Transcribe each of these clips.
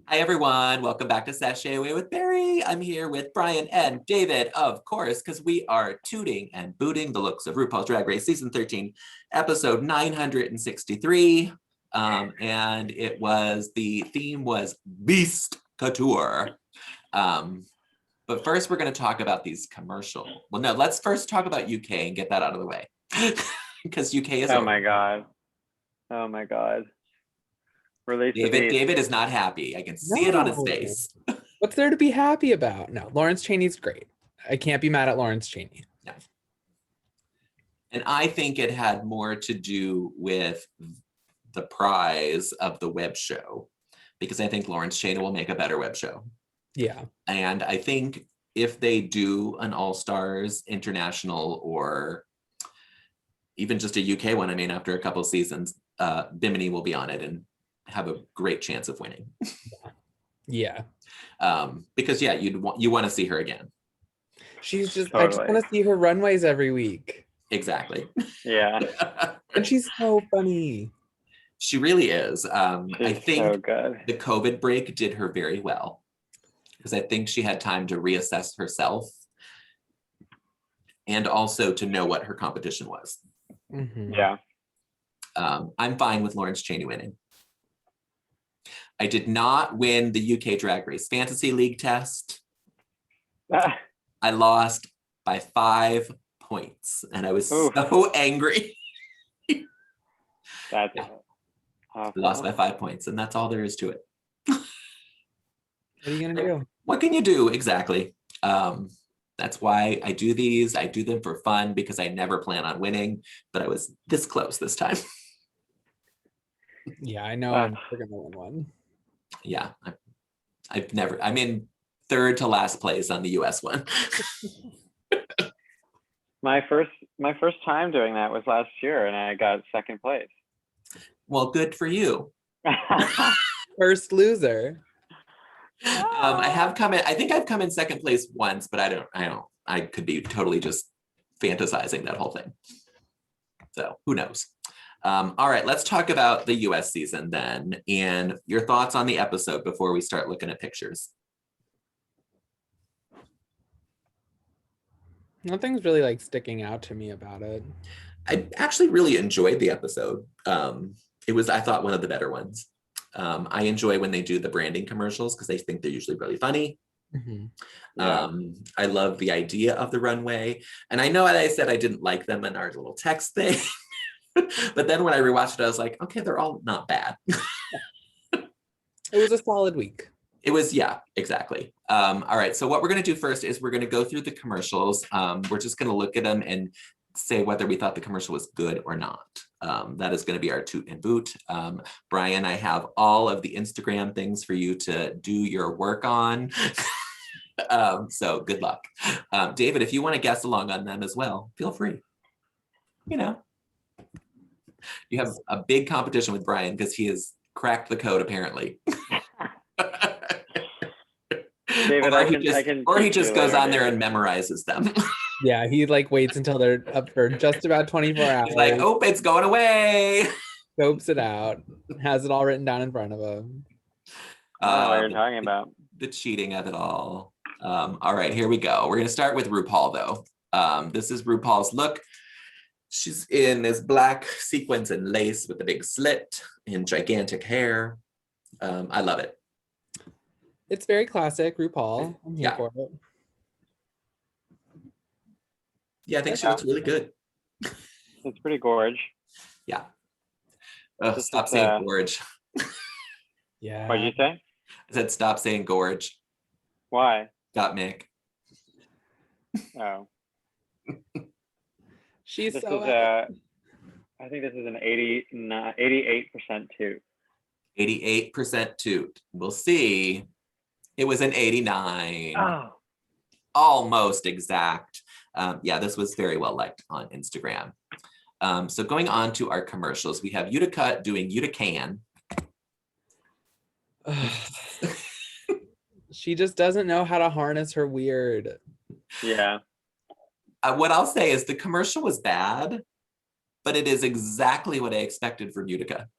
Hi, everyone. Welcome back to Sashay Away with Barry. I'm here with Brian and David, of course, because we are tooting and booting the looks of RuPaul's Drag Race Season 13, episode 963. And the theme was Beast Couture. But first, we're going to talk about these commercials. Well, no, let's first talk about UK and get that out of the way. Because UK is Oh my God. Oh my God. Release David is not happy. I can see it on his face. What's there to be happy about? No, Lawrence Chaney's great. I can't be mad at Lawrence Chaney. No. And I think it had more to do with the prize of the web show, because I think Lawrence Chaney will make a better web show. Yeah. And I think if they do an All-Stars International or even just a UK one, I mean, after a couple of seasons, Bimini will be on it and have a great chance of winning. Yeah. Because you want to see her again. She's just, Totally. I just want to see her runways every week. Exactly. Yeah. And she's so funny. She really is. I think so good. the COVID break did her very well, because I think she had time to reassess herself and also to know what her competition was. Mm-hmm. Yeah. I'm fine with Lawrence Chaney winning. I did not win the UK Drag Race Fantasy League test. I lost by 5 points, and I was so angry. That's awful. Lost by 5 points, and that's all there is to it. What are you gonna do? What can you do? Exactly. That's why I do these. I do them for fun because I never plan on winning, but I was this close this time. Yeah, I know I'm never gonna win one. Yeah, I'm in third to last place on the US one. my first time doing that was last year, and I got second place. Well, good for you. First loser. I think I've come in second place once, but I could be totally just fantasizing that whole thing. So who knows? All right, let's talk about the US season then, and your thoughts on the episode before we start looking at pictures. Nothing's really like sticking out to me about it. I actually really enjoyed the episode. It was, I thought, one of the better ones. I enjoy when they do the branding commercials because I think they're usually really funny. Mm-hmm. Yeah. I love the idea of the runway. And I know I said I didn't like them in our little text thing. But then when I rewatched it, I was like, okay, they're all not bad. It was a solid week. It was, yeah, exactly. All right, so what we're going to do first is we're going to go through the commercials. We're just going to look at them and say whether we thought the commercial was good or not. That is going to be our toot and boot. Brian, I have all of the Instagram things for you to do your work on. So good luck. David, if you want to guess along on them as well, feel free. You know, you have a big competition with Brian because he has cracked the code apparently. David, or he just goes on there and memorizes them. Yeah, he like waits until they're up for just about 24 hours. He's like, oh, it's going away. Scopes it out, has it all written down in front of him. I don't know what you're talking about. The cheating of it all. All right, here we go. We're going to start with RuPaul, though. This is RuPaul's look. She's in this black sequins and lace with a big slit and gigantic hair. I love it. It's very classic RuPaul. I'm here for it. Yeah, I think she looks really good. It's pretty gorge. Yeah. Oh, stop saying gorge. Yeah. What did you say? I said stop saying gorge. Why? Got Mick. Oh. She's This so is I think this is an 88% toot. 88% toot. We'll see. It was an 89. Oh. Almost exact. Yeah, this was very well liked on Instagram. So going on to our commercials, we have Utica doing Utican. She just doesn't know how to harness her weird. Yeah. What I'll say is the commercial was bad, but it is exactly what I expected from Utica.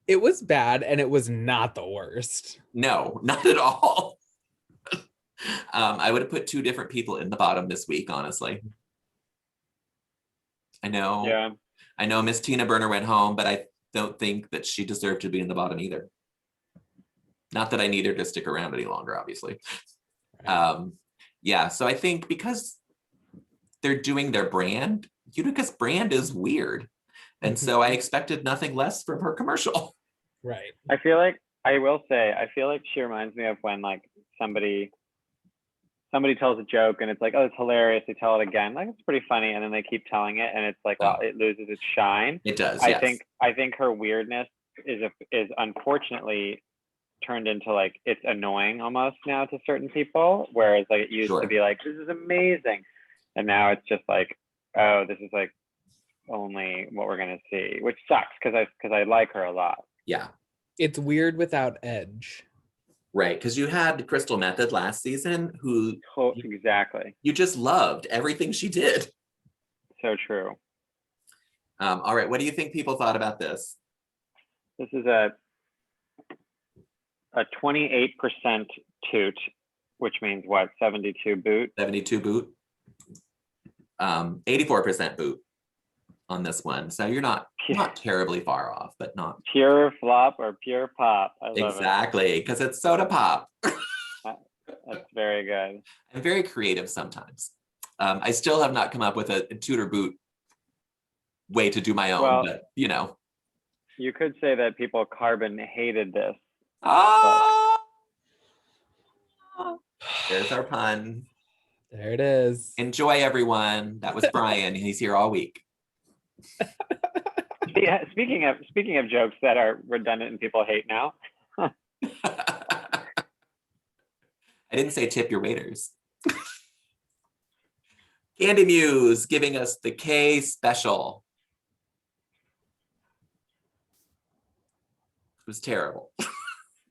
It was bad, and it was not the worst. No, not at all. I would have put 2 different people in the bottom this week, honestly. I know Miss Tina Berner went home, but I don't think that she deserved to be in the bottom either. Not that I need her to stick around any longer, obviously. Yeah, so I think because they're doing their brand, Utica's brand is weird. And so I expected nothing less from her commercial. Right. I will say, I feel like she reminds me of when like somebody tells a joke and it's like, oh, it's hilarious. They tell it again. Like, it's pretty funny. And then they keep telling it and it's like, well, it loses its shine. It does, I think her weirdness is unfortunately turned into like, it's annoying almost now to certain people. Whereas like it used to be like, this is amazing. And now it's just like, oh, this is like only what we're going to see, which sucks because I like her a lot. Yeah. It's weird without edge. Right, because you had Crystal Method last season who exactly you just loved everything she did. So true. All right, what do you think people thought about this? This is a 28% toot, which means what? 72 boot? 72 boot. 84% boot on this one. So you're not terribly far off, but not pure flop or pure pop. I love exactly, because it's soda pop. That's very good. I'm very creative sometimes. I still have not come up with a Tudor boot way to do my own, well, but you know. You could say that people carbon hated this. Oh, there's our pun. There it is. Enjoy, everyone. That was Brian. He's here all week. Yeah, speaking of jokes that are redundant and people hate now. I didn't say tip your waiters. Candy Muse giving us the K special. It was terrible.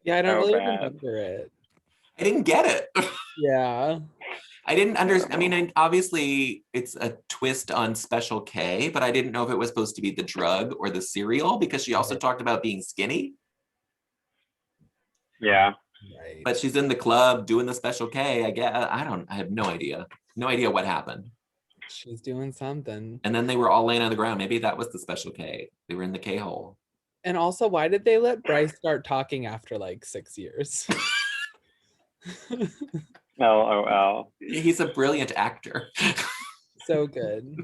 Yeah, I don't really bad. remember it. I didn't get it. Yeah. I didn't understand. I mean, obviously it's a twist on Special K, but I didn't know if it was supposed to be the drug or the cereal because she also talked about being skinny. Yeah. Right. But she's in the club doing the Special K. I have no idea. No idea what happened. She's doing something. And then they were all laying on the ground. Maybe that was the Special K. They were in the K hole. And also, why did they let Bryce start talking after like 6 years? LOL. He's a brilliant actor. So good.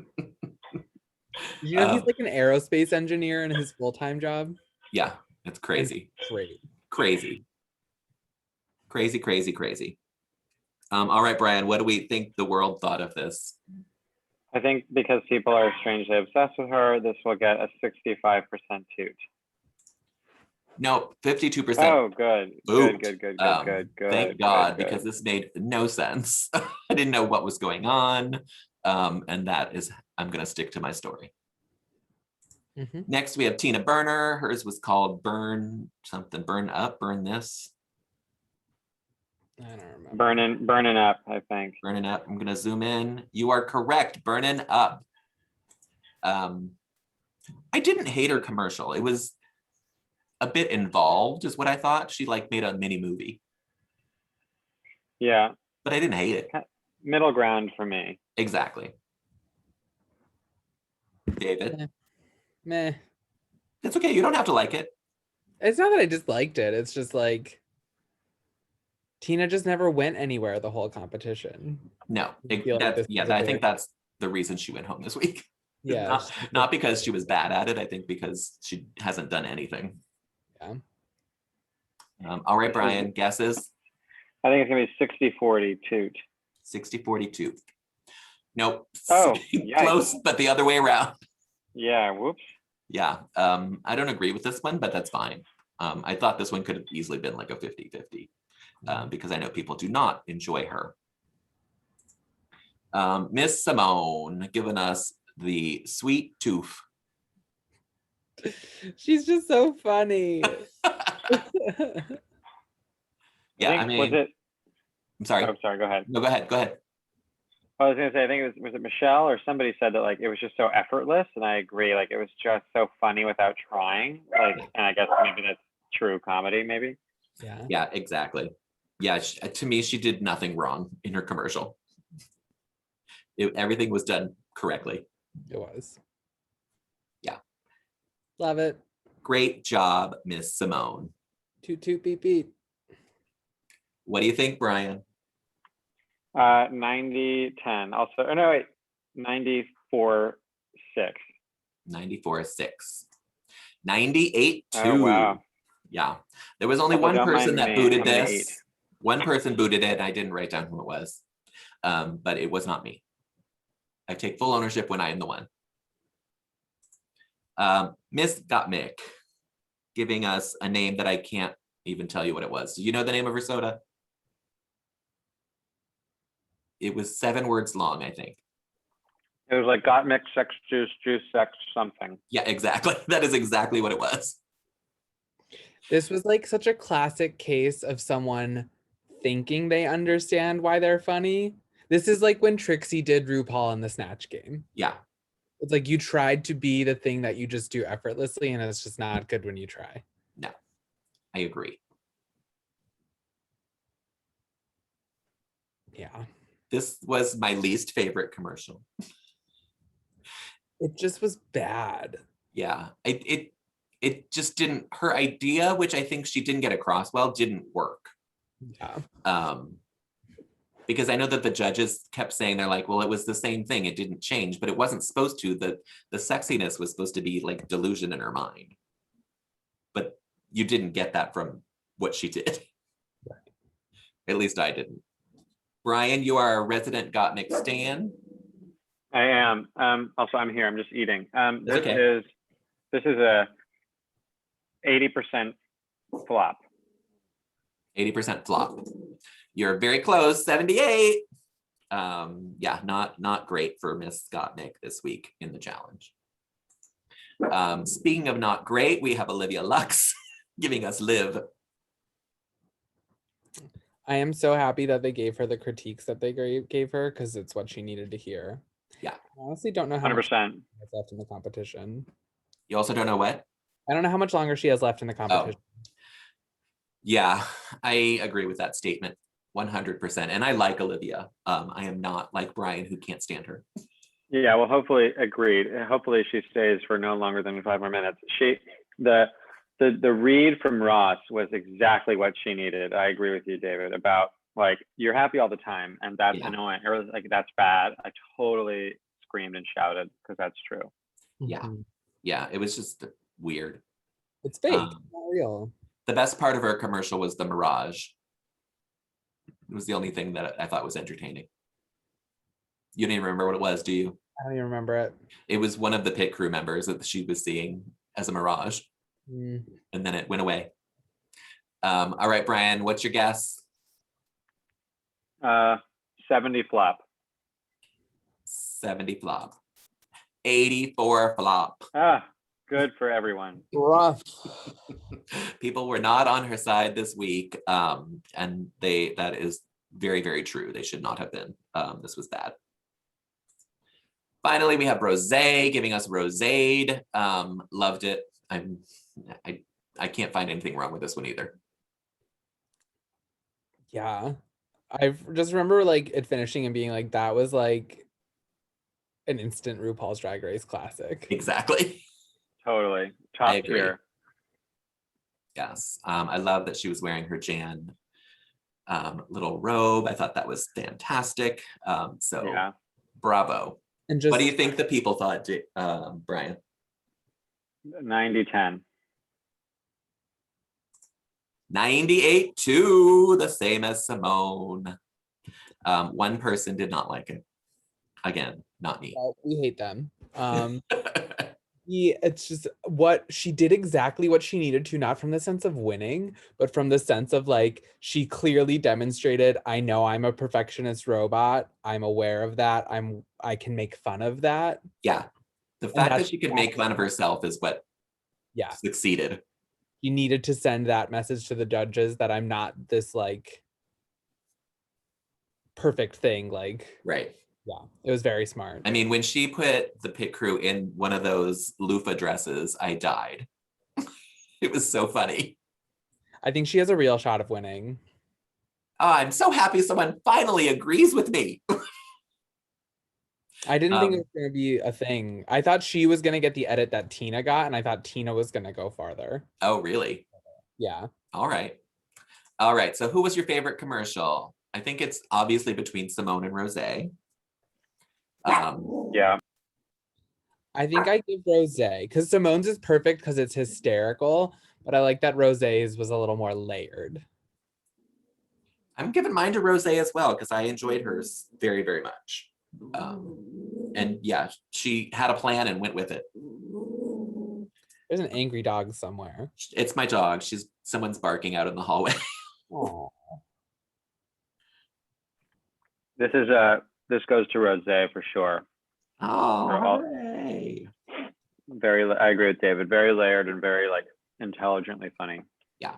You know, he's like an aerospace engineer in his full-time job. Yeah, it's crazy. It's great. Crazy. All right, Brian, what do we think the world thought of this? I think because people are strangely obsessed with her, this will get a 65% toot. No, 52%. Oh, good. Boot. Good. Thank God, because this made no sense. I didn't know what was going on. And that is, I'm going to stick to my story. Mm-hmm. Next, we have Tina Berner. Hers was called Burn something, Burn Up, Burn This. I don't remember. Burning Up, I think. Burning Up. I'm going to zoom in. You are correct. Burning Up. I didn't hate her commercial. It was a bit involved is what I thought. She like made a mini movie. Yeah. But I didn't hate it. Middle ground for me. Exactly. David? Meh. It's okay. You don't have to like it. It's not that I disliked it. It's just like Tina just never went anywhere the whole competition. No. I think that's the reason she went home this week. Yeah. Not because she was bad at it. I think because she hasn't done anything. Yeah. All right, Brian, guesses? I think it's going to be 60-40 toot. 60-40 toot. Nope. Oh, close, but the other way around. Yeah, whoops. Yeah, I don't agree with this one, but that's fine. I thought this one could have easily been like a 50-50 because I know people do not enjoy her. Miss Simone giving us the sweet tooth. She's just so funny. Yeah, I mean, was it? I'm sorry. Oh, sorry. Go ahead. No, go ahead. I was gonna say, I think it was it Michelle or somebody said that like it was just so effortless, and I agree. Like it was just so funny without trying. Like, and I guess maybe that's true comedy, maybe. Yeah. Yeah, exactly. Yeah, to me, she did nothing wrong in her commercial. Everything was done correctly. It was. Yeah. Love it. Great job, Miss Simone. Toot toot beep beep. What do you think, Brian? 90-10. Also, oh no, wait, 94-6. 94-6. 98-2. Oh, wow. Yeah. There was only Also, one don't person mind that me, booted I'm an this. One person booted it, and I didn't write down who it was. But it was not me. I take full ownership when I am the one. Miss Gottmik giving us a name that I can't even tell you what it was. Do you know the name of her soda? It was 7 words long, I think. It was like got mixed sex juice, sex something. Yeah, exactly. That is exactly what it was. This was like such a classic case of someone thinking they understand why they're funny. This is like when Trixie did RuPaul in the Snatch Game. Yeah. It's like you tried to be the thing that you just do effortlessly, and it's just not good when you try. No, I agree. Yeah. This was my least favorite commercial. It just was bad. Yeah, it just didn't, her idea, which I think she didn't get across well, didn't work. Yeah. Because I know that the judges kept saying, they're like, well, it was the same thing, it didn't change, but it wasn't supposed to. The sexiness was supposed to be like delusion in her mind. But you didn't get that from what she did. Right. At least I didn't. Brian, you are a resident Gottmik stan. I am. Also, I'm here. I'm just eating. This okay. is a 80% flop. 80% flop. You're very close, 78. Yeah, not great for Miss Gottmik this week in the challenge. Speaking of not great, we have Olivia Lux giving us Live. I am so happy that they gave her the critiques that they gave her, because it's what she needed to hear. Yeah. I honestly don't know how 100%. much she has left in the competition. You also don't know what? I don't know how much longer she has left in the competition. Oh. Yeah, I agree with that statement 100%. And I like Olivia. I am not like Brian, who can't stand her. Yeah, well, hopefully, agreed. Hopefully she stays for no longer than 5 more minutes. The read from Ross was exactly what she needed. I agree with you, David, about like, you're happy all the time and that's annoying, or like, that's bad. I totally screamed and shouted because that's true. Yeah. Yeah, it was just weird. It's fake, not real. The best part of her commercial was the Mirage. It was the only thing that I thought was entertaining. You don't even remember what it was, do you? I don't even remember it. It was one of the pit crew members that she was seeing as a Mirage. And then it went away. All right, Brian, what's your guess? 70 flop. 70 flop. 84 flop. Good for everyone. Rough. People were not on her side this week, and that is very, very true. They should not have been. This was bad. Finally, we have Rosé giving us Rosade. Loved it. I can't find anything wrong with this one either. Yeah. I just remember like it finishing and being like, that was like an instant RuPaul's Drag Race classic. Exactly. Totally. Top tier. Yes. I love that she was wearing her Jan little robe. I thought that was fantastic. So yeah. Bravo. And just, what do you think the people thought, Brian? 90-10. 98-2, the same as Simone. One person did not like it. Again, not me. We hate them. It's just what she did, exactly what she needed to, not from the sense of winning, but from the sense of like, she clearly demonstrated, I know I'm a perfectionist robot. I'm aware of that. I can make fun of that. Yeah. The fact that she could make fun of herself is what succeeded. You needed to send that message to the judges that I'm not this like perfect thing. Like, right. Yeah, it was very smart. I mean, when she put the pit crew in one of those loofah dresses, I died. It was so funny. I think she has a real shot of winning. Oh, I'm so happy someone finally agrees with me. I didn't think it was going to be a thing. I thought she was going to get the edit that Tina got, and I thought Tina was going to go farther. Oh, really? Yeah. All right. All right. So who was your favorite commercial? I think it's obviously between Simone and Rosé. Yeah. I think I give Rosé because Simone's is perfect because it's hysterical, but I like that Rosé's was a little more layered. I'm giving mine to Rosé as well because I enjoyed hers very, very much. And yeah, she had a plan and went with it. There's an angry dog somewhere. It's my dog. Someone's barking out in the hallway. Aww. This goes to Rosé for sure. Oh, hooray. I agree with David. Very layered and very like intelligently funny. Yeah.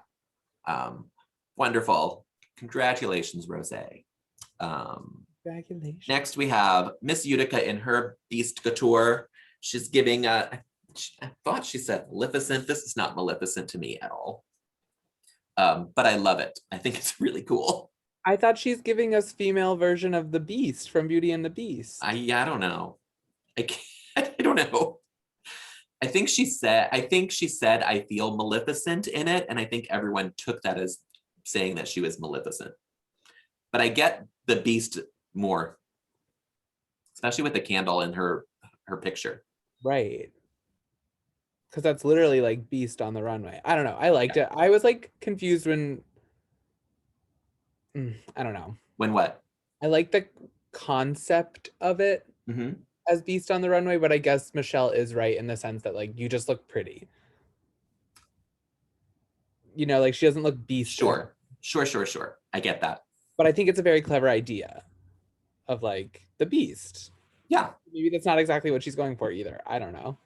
Wonderful. Congratulations, Rosé. Congratulations. Next we have Miss Utica in her Beast Couture. She's giving I thought she said Maleficent. This is not Maleficent to me at all. But I love it. I think it's really cool. I thought she's giving us female version of the Beast from Beauty and the Beast. I don't know. I don't know. I think she said I feel Maleficent in it, and I think everyone took that as saying that she was Maleficent. But I get the Beast more, especially with the candle in her picture. Right. Because that's literally like Beast on the runway. I don't know. I liked it. I was like confused when I don't know. When what? I like the concept of it as Beast on the runway, but I guess Michelle is right in the sense that like you just look pretty. You know, like she doesn't look Beast. Sure. I get that. But I think it's a very clever idea of like the Beast. Yeah. Maybe that's not exactly what she's going for either. I don't know.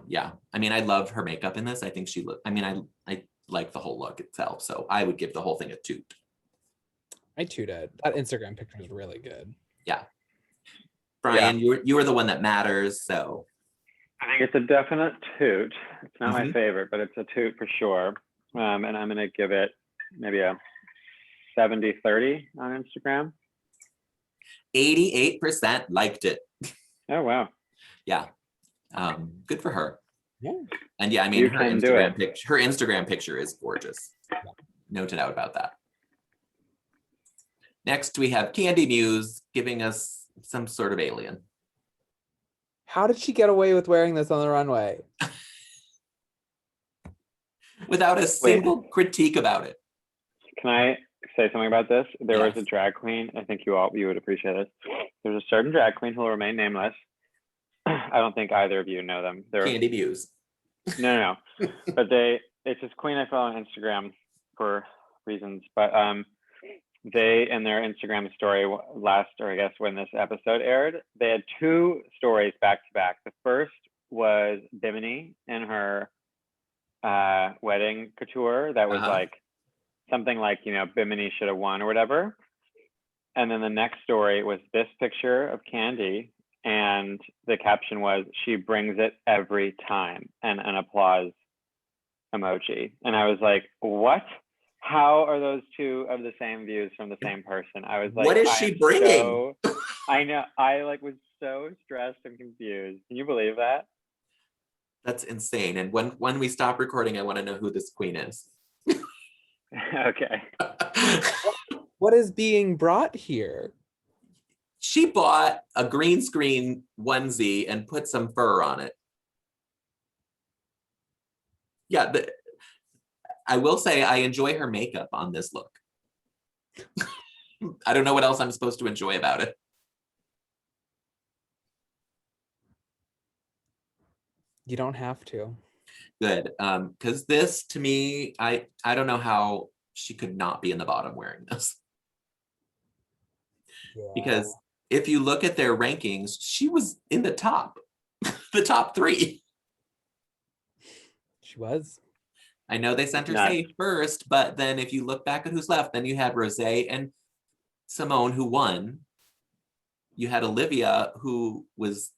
Yeah. I mean, I love her makeup in this. I think I like the whole look itself. So I would give the whole thing a toot. I tooted. That Instagram picture is really good. Yeah. Brian, you were the one that matters. So I think it's a definite toot. It's not my favorite, but it's a toot for sure. And I'm going to give it maybe a 70-30 on Instagram. 88% liked it. Oh, wow. Yeah. Good for her. Yeah. And yeah, I mean, her Instagram picture is gorgeous. No doubt about that. Next, we have Candy Muse giving us some sort of alien. How did she get away with wearing this on the runway? Without a single critique about it. Can I say something about this? There was a drag queen. I think you would appreciate this. There's a certain drag queen who will remain nameless. I don't think either of you know them. They're Candy Muse. No. But it's this queen I follow on Instagram for reasons. But they, in their Instagram story when this episode aired, they had two stories back to back. The first was Bimini in her wedding couture that was like something like, Bimini should have won or whatever. And then the next story was this picture of Candy, and the caption was, "She brings it every time," and an applause emoji. And I was like, what? How are those two of the same views from the same person? I was like, what is she bringing? I know. I was so stressed and confused. Can you believe that? That's insane. And when we stop recording, I want to know who this queen is. Okay. What is being brought here? She bought a green screen onesie and put some fur on it. Yeah, I will say I enjoy her makeup on this look. I don't know what else I'm supposed to enjoy about it. You don't have to. Good, because this to me, I don't know how she could not be in the bottom wearing this. Yeah. Because if you look at their rankings, she was in the top, the top 3. She was. I know they sent her safe first, but then if you look back at who's left, then you had Rosé and Simone who won. you had Olivia, who was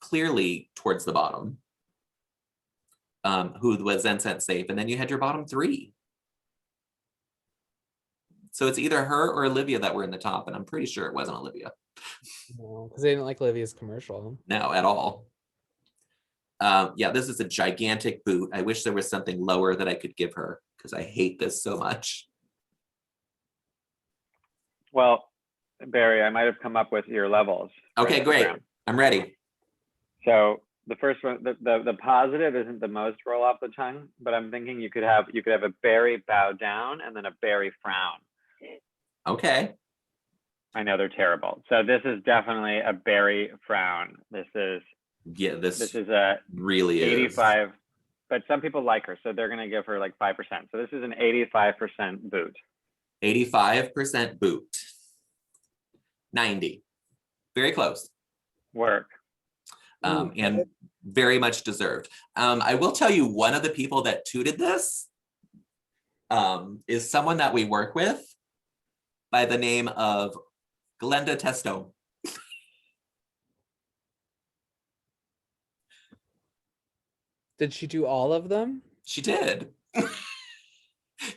clearly towards the bottom, who was then sent safe, and then you had your bottom three. So it's either her or Olivia that were in the top, and I'm pretty sure it wasn't Olivia. No, because they didn't like Olivia's commercial. No, at all. Yeah, this is a gigantic boot. I wish there was something lower that I could give her because I hate this so much. Well, Barry, I might have come up with your levels. Okay, great. I'm ready. So the first one, the positive isn't the most roll off the tongue, but I'm thinking you could have a Barry bow down and then a Barry frown. Okay. I know they're terrible. So this is definitely a Barry frown. This is a really 85, but some people like her, so they're gonna give her like 5%. So this is an 85% boot. 85% boot. 90. Very close. Work. And very much deserved. I will tell you, one of the people that tooted this is someone that we work with by the name of Glenda Testo. Did she do all of them? She did.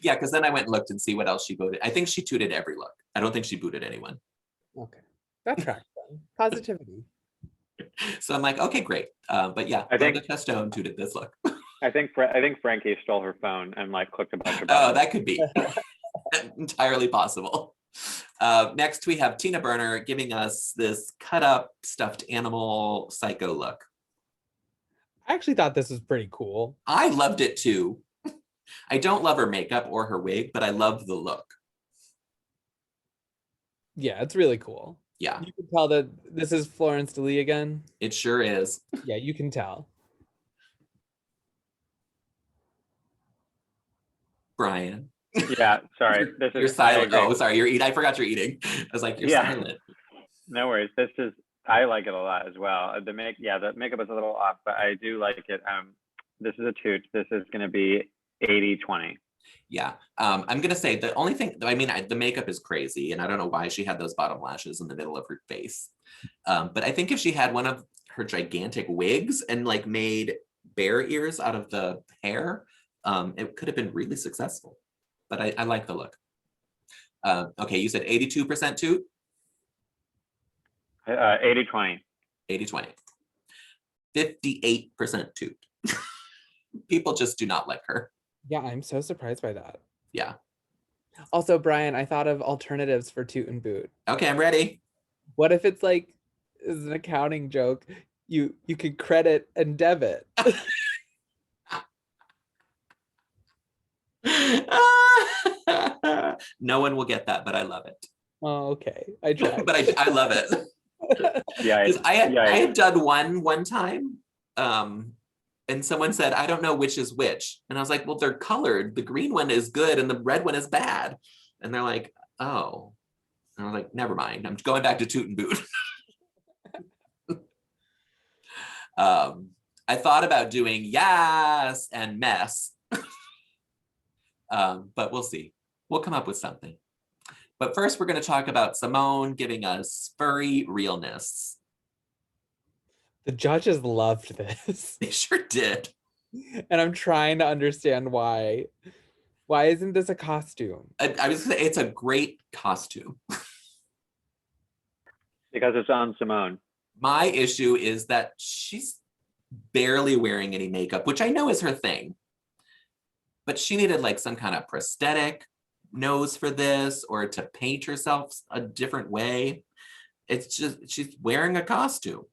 Yeah, because then I went and looked and see what else she booted. I think she tooted every look. I don't think she booted anyone. Okay, that tracks then. Positivity. So I'm like, okay, great. But yeah, I think Glenda Testo tooted this look. I think Frankie stole her phone and like clicked a bunch of Oh, buttons. that could be entirely possible. Next, we have Tina Berner giving us this cut up stuffed animal psycho look. I actually thought this was pretty cool. I loved it too. I don't love her makeup or her wig, but I love the look. Yeah, it's really cool. Yeah. You can tell that this is Florence DeLee again. It sure is. Yeah, you can tell. Brian. Yeah, sorry. You're silent. Oh, sorry. You're eating. I forgot you're eating. I was like, you're silent. No worries. I like it a lot as well. The makeup is a little off, but I do like it. This is a toot. This is going to be 80-20. Yeah. I'm going to say the only thing, I mean, the makeup is crazy, and I don't know why she had those bottom lashes in the middle of her face. But I think if she had one of her gigantic wigs and like made bear ears out of the hair, it could have been really successful. But I like the look. Okay, you said 82% toot? 80-20. 80-20. 58% toot. People just do not like her. Yeah, I'm so surprised by that. Yeah. Also, Brian, I thought of alternatives for toot and boot. Okay, I'm ready. What if it's like, is an accounting joke? You could credit and debit. No one will get that, but I love it. Oh, okay. I tried. But I love it. Yeah. I had done one time, and someone said, I don't know which is which. And I was like, well, they're colored. The green one is good and the red one is bad. And they're like, oh. And I was like, never mind. I'm going back to toot and boot. I thought about doing yes and mess. But we'll see. We'll come up with something. But first, we're going to talk about Simone giving us furry realness. The judges loved this. They sure did. And I'm trying to understand why. Why isn't this a costume? I was going to say, it's a great costume. Because it's on Simone. My issue is that she's barely wearing any makeup, which I know is her thing. But she needed like some kind of prosthetic nose for this, or to paint herself a different way. It's just, she's wearing a costume.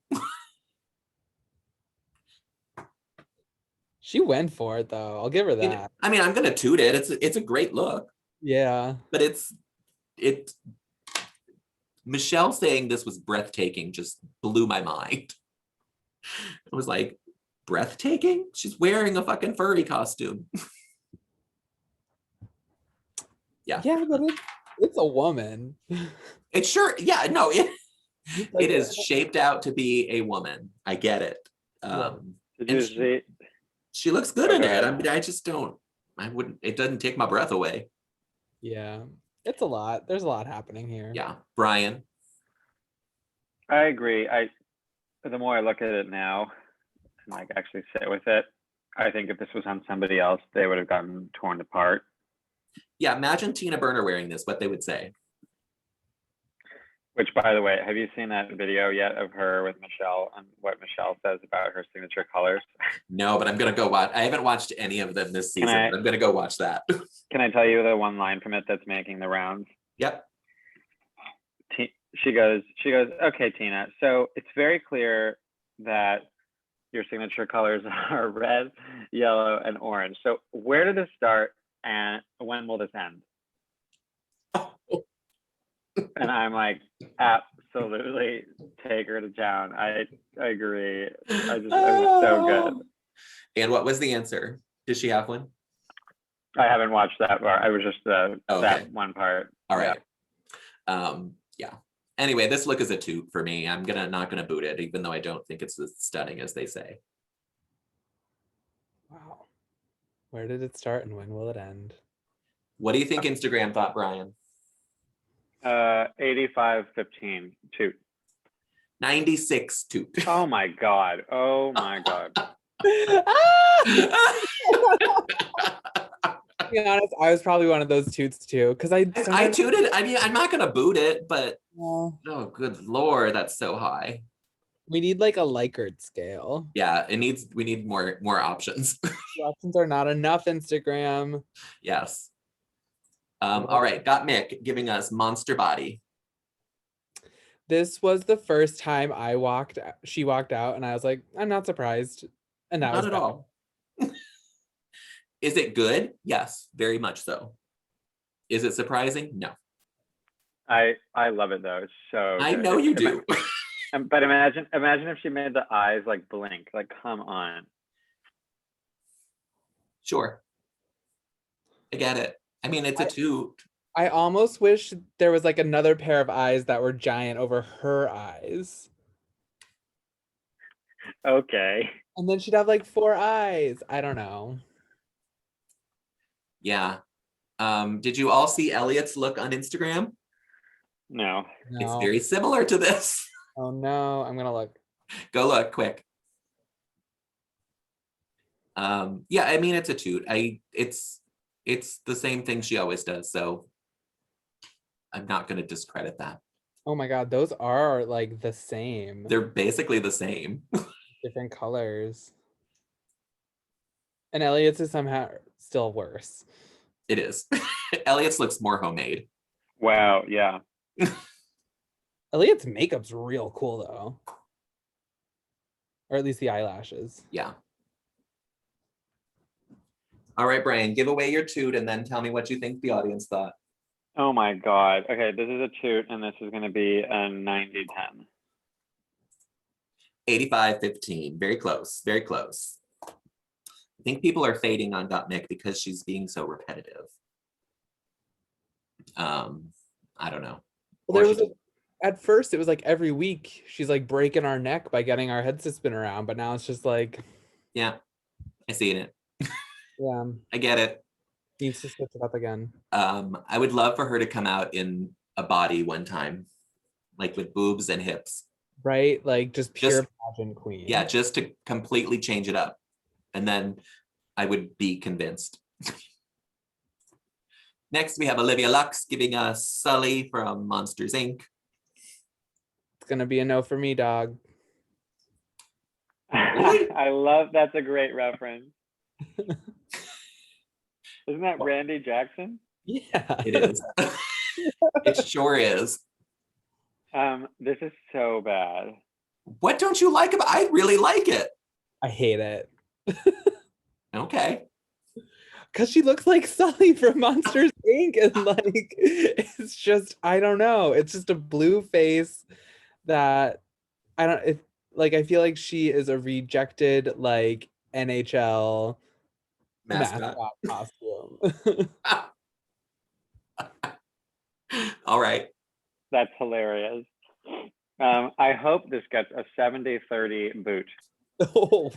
She went for it though. I'll give her that. I mean, I'm gonna toot it. It's a great look. Yeah. But it's Michelle saying this was breathtaking just blew my mind. It was like, breathtaking? She's wearing a fucking furry costume. Yeah. Yeah, but it's a woman. It sure, yeah, no, it is shaped out to be a woman. I get it. She looks good in it. I mean, it doesn't take my breath away. Yeah, it's a lot. There's a lot happening here. Yeah. Brian. I agree. The more I look at it now and like actually sit with it, I think if this was on somebody else, they would have gotten torn apart. Yeah, imagine Tina Berner wearing this, what they would say. Which, by the way, have you seen that video yet of her with Michelle and what Michelle says about her signature colors? No, but I'm gonna go watch. I haven't watched any of them this season. I'm gonna go watch that. Can I tell you the one line from it that's making the rounds? Yep. She goes, okay, Tina, so it's very clear that your signature colors are red, yellow, and orange. So where did this start and when will this end? And I'm like, absolutely take her to town. I agree. It was so good. And what was the answer? Did she have one? I haven't watched that part. I was just that one part. All right. Yeah. Anyway, this look is a toot for me. I'm not gonna boot it, even though I don't think it's as stunning as they say. Wow. Where did it start and when will it end? What do you think Instagram thought, Brian? 85-15 toot. 96 toot. Oh my god. Oh my god. To be honest, I was probably one of those toots too, because I tooted. I mean, I'm not gonna boot it, but oh, good lord, that's so high. we need like a Likert scale. Yeah, we need more options. The options are not enough, Instagram. Yes. All right, got Mick giving us Monster Body. This was the first time she walked out, and I was like, I'm not surprised. And that Not was at all. Is it good? Yes, very much so. Is it surprising? No. I love it though. It's so I good. know you do. But imagine if she made the eyes like blink. Like, come on. Sure. I get it. I mean, it's a toot. I almost wish there was like another pair of eyes that were giant over her eyes. Okay. And then she'd have like 4 eyes. I don't know. Yeah. Did you all see Elliot's look on Instagram? No. It's very similar to this. Oh no, I'm gonna look. Go look quick. Yeah, I mean, it's a toot. It's the same thing she always does, so I'm not gonna discredit that. Oh my god, those are like the same. They're basically the same. Different colors. And Elliot's is somehow still worse. It is. Elliot's looks more homemade. Wow, yeah. Elliot's makeup's real cool though. Or at least the eyelashes. Yeah. All right, Brian, give away your toot and then tell me what you think the audience thought. Oh my god. Okay, this is a toot and this is gonna be a 90-10. 85-15. Very close. Very close. I think people are fading on Mick because she's being so repetitive. I don't know. Well, at first it was like every week she's like breaking our neck by getting our heads to spin around, but now it's just like, yeah, I see it. Yeah, I get it. Needs to switch it up again. I would love for her to come out in a body one time, like with boobs and hips. Right, like just pure pageant queen. Yeah, just to completely change it up, and then I would be convinced. Next, we have Olivia Lux giving us Sully from Monsters, Inc. It's gonna be a no for me, dog. Really? I love, that's a great reference. Isn't that Randy Jackson? Yeah. It is. It sure is. This is so bad. What don't you like about it? I really like it. I hate it. Okay. Because she looks like Sully from Monsters Inc. And like, it's just, I don't know. It's just a blue face that I feel like she is a rejected like NHL mascot costume. All right. That's hilarious. I hope this gets a 70-30 boot. Oh.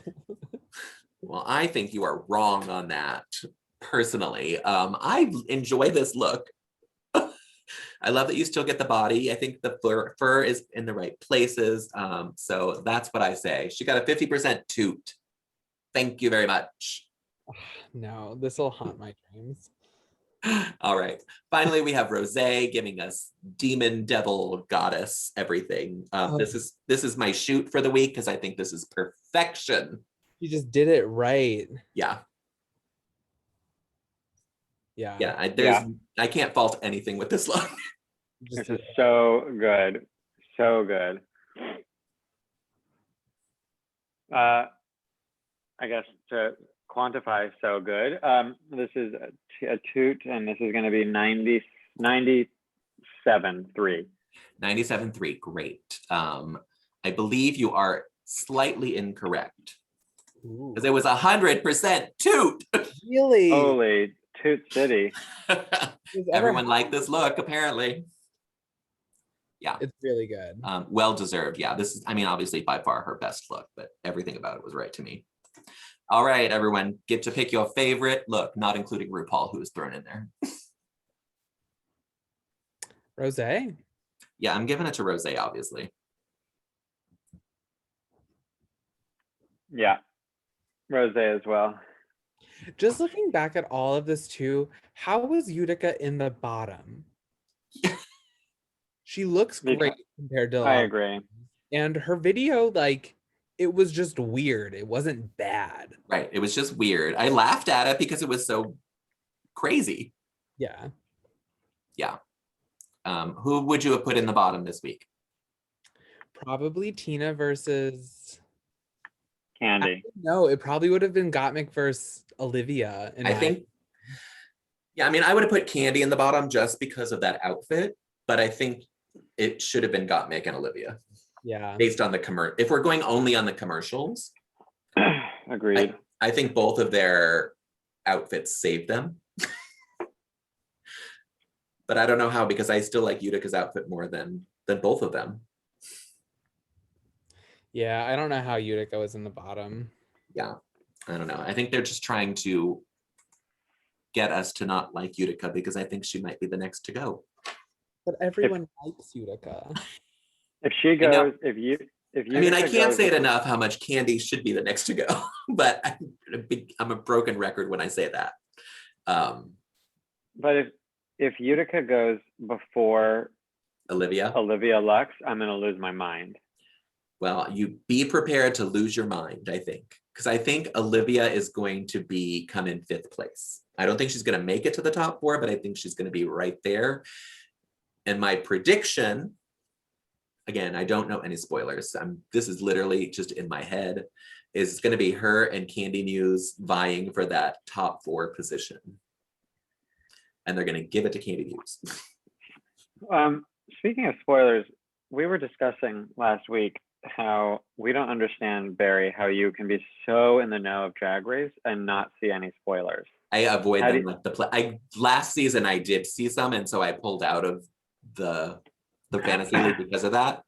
Well, I think you are wrong on that, personally. I enjoy this look. I love that you still get the body. I think the fur is in the right places. So that's what I say. She got a 50% toot. Thank you very much. No, this will haunt my dreams. All right. Finally, we have Rosé giving us demon, devil, goddess, everything. This is my shoot for the week because I think this is perfection. You just did it right. Yeah. Yeah. I can't fault anything with this look. This is so good. So good. I guess to quantify so good, this is a toot, and this is going to be 97.3. 97.3, great. I believe you are slightly incorrect. Because it was 100% toot. Really? Holy Toot City. Everyone liked this look, apparently. Yeah. It's really good. Well deserved. Yeah, this is, I mean, obviously by far her best look, but everything about it was right to me. All right, everyone, get to pick your favorite look, not including RuPaul, who was thrown in there. Rosé? Yeah, I'm giving it to Rosé, obviously. Yeah, Rosé as well. Just looking back at all of this too, how was Utica in the bottom? She looks great compared to I agree. And her video, like, it was just weird. It wasn't bad. Right, it was just weird. I laughed at it because it was so crazy. Yeah. Yeah. Who would you have put in the bottom this week? Probably Tina versus Candy. No, it probably would have been Gottmik versus Olivia. I think, yeah, I mean, I would have put Candy in the bottom just because of that outfit, but I think it should have been Gottmik and Olivia. Yeah. Based on the commercial. If we're going only on the commercials. Agreed. I think both of their outfits saved them. But I don't know how, because I still like Utica's outfit more than both of them. Yeah, I don't know how Utica was in the bottom. Yeah, I don't know. I think they're just trying to get us to not like Utica because I think she might be the next to go. But everyone likes Utica. If she goes, if you, I mean, I can't say it enough how much Candy should be the next to go, but I'm a broken record when I say that. But if Utica goes before Olivia Lux, I'm gonna lose my mind. Well, you be prepared to lose your mind, I think, because I think Olivia is going to come in 5th place. I don't think she's going to make it to the top 4, but I think she's going to be right there. And my prediction, again, I don't know any spoilers. This is literally just in my head, is going to be her and Candy Muse vying for that top 4 position. And they're going to give it to Candy Muse. Speaking of spoilers, we were discussing last week how we don't understand, Barry, how you can be so in the know of Drag Race and not see any spoilers. I avoid them like the play. Last season I did see some, and so I pulled out of the fantasy league because of that.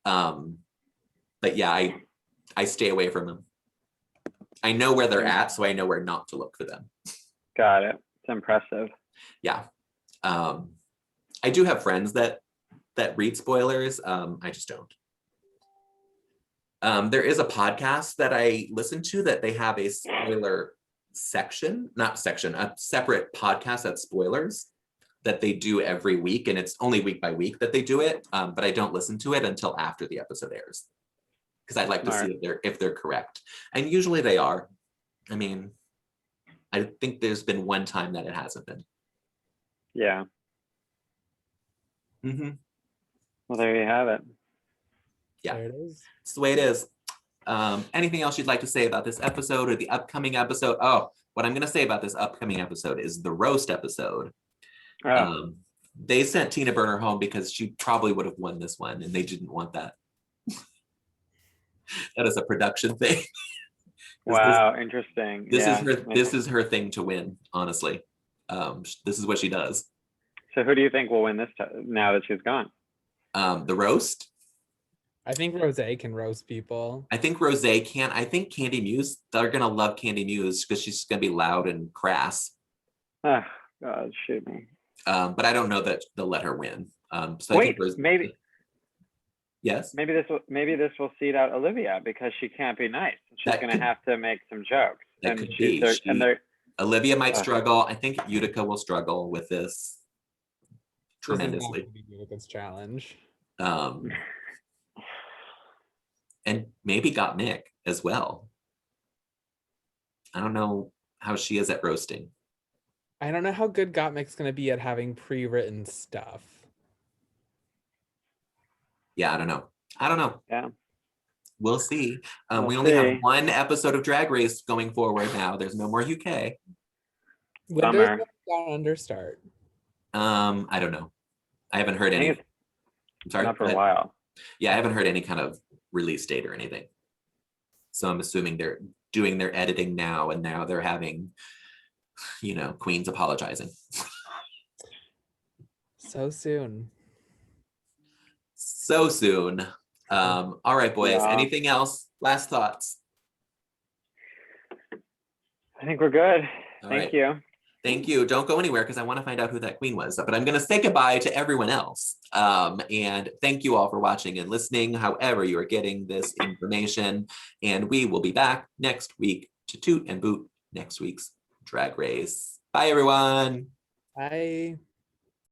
But yeah, I stay away from them. I know where they're at, so I know where not to look for them. Got it. It's impressive. Yeah. I do have friends that read spoilers. I just don't. There is a podcast that I listen to that they have a spoiler section, a separate podcast that's spoilers that they do every week. And it's only week by week that they do it. But I don't listen to it until after the episode airs. Because I'd like to see if they're correct. And usually they are. I mean, I think there's been one time that it hasn't been. Yeah. Mm-hmm. Well, there you have it. Yeah, there it is. It's the way it is. Anything else you'd like to say about this episode or the upcoming episode? Oh, what I'm going to say about this upcoming episode is the roast episode. Oh. They sent Tina Berner home because she probably would have won this one, and they didn't want that. That is a production thing. Wow, interesting. This is her thing to win, honestly. This is what she does. So who do you think will win this now that she's gone? The roast? I think Rosé can roast people. I think Rosé can. I think Candy Muse, they're going to love Candy Muse because she's going to be loud and crass. Oh, God, shoot me. But I don't know that they'll let her win. So I Wait, think there's maybe yes. maybe this will seed out Olivia because she can't be nice. She's going to have to make some jokes. That could be. Olivia might struggle. I think Utica will struggle with this tremendously. Utica's challenge. And maybe got Mick as well. I don't know how she is at roasting. I don't know how good Gottmik's going to be at having pre-written stuff. Yeah, I don't know. Yeah. We'll see. We We'll only have see. one episode of Drag Race going forward now. There's no more UK. When does Down Under start? I don't know. I haven't heard any. I'm sorry. Not for a while. Yeah, I haven't heard any kind of release date or anything. So I'm assuming they're doing their editing now, and now they're having, you know, queens apologizing. So soon. So soon. All right, boys. Yeah. Anything else? Last thoughts? I think we're good. All Thank right. you. Thank you. Don't go anywhere because I want to find out who that queen was. But I'm going to say goodbye to everyone else. And thank you all for watching and listening, however you are getting this information. And we will be back next week to toot and boot next week's Drag Race. Bye, everyone. Bye.